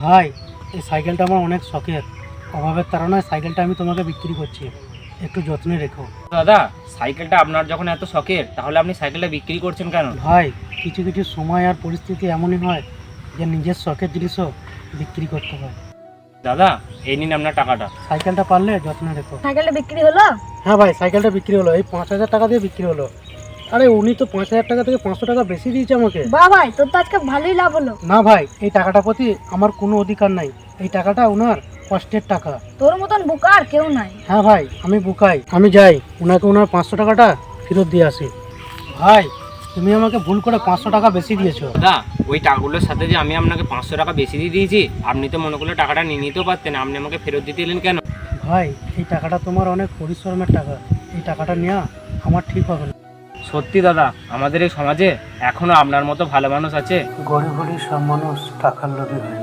ভাই এই সাইকেলটা আমার অনেক শখের, অভাবের তাড়নায় সাইকেলটা আমি তোমাকে বিক্রি করছি, একটু যত্নে রেখো। দাদা, সাইকেলটা আপনার যখন এত শখের, তাহলে আপনি সাইকেলটা বিক্রি করছেন কেন? ভাই কিছু কিছু সময় আর পরিস্থিতি এমনই হয় যে নিজের শখের জিনিসও বিক্রি করতে হয়। দাদা, এই নিন আপনার টাকাটা। সাইকেলটা পারলে যত্নে রেখো। সাইকেলটা বিক্রি হলো? হ্যাঁ ভাই, সাইকেলটা বিক্রি হলো, এই 5,000 টাকা দিয়ে বিক্রি হলো। আরে উনি তো 5,000 টাকা থেকে 500 টাকা বেশি দিয়েছে আমাকে। বাহ ভাই, তোর তো আজকে ভালোই লাভ হলো। না ভাই, এই টাকাটা প্রতি আমার কোনো অধিকার নাই, এই টাকাটা ওনার কষ্টের টাকা। তোর মতন বোকা আর কেউ নাই। হ্যাঁ ভাই, আমি বুকাই, আমি যাই ওনাকে ওনার 500 টাকাটা ফেরত দিয়ে আসি। ভাই তুমি আমাকে ভুল করে 500 টাকা বেশি দিয়েছো। দাদা, ওই টাকাগুলোর সাথে যে আমি আপনাকে 500 টাকা বেশি দিয়ে দিয়েছি, আপনি তো মনে করলে টাকাটা নিয়ে নিতেও পারতেন, আপনি আমাকে ফেরত দিতে এলেন কেন? ভাই এই টাকাটা তোমার অনেক পরিশ্রমের টাকা, এই টাকাটা নেওয়া আমার ঠিক হবে না। সত্যি দাদা, আমাদের এই সমাজে এখনো আপনার মতো ভালো মানুষ আছে। গরিব হলে সব মানুষ টাকার লোভী হয়।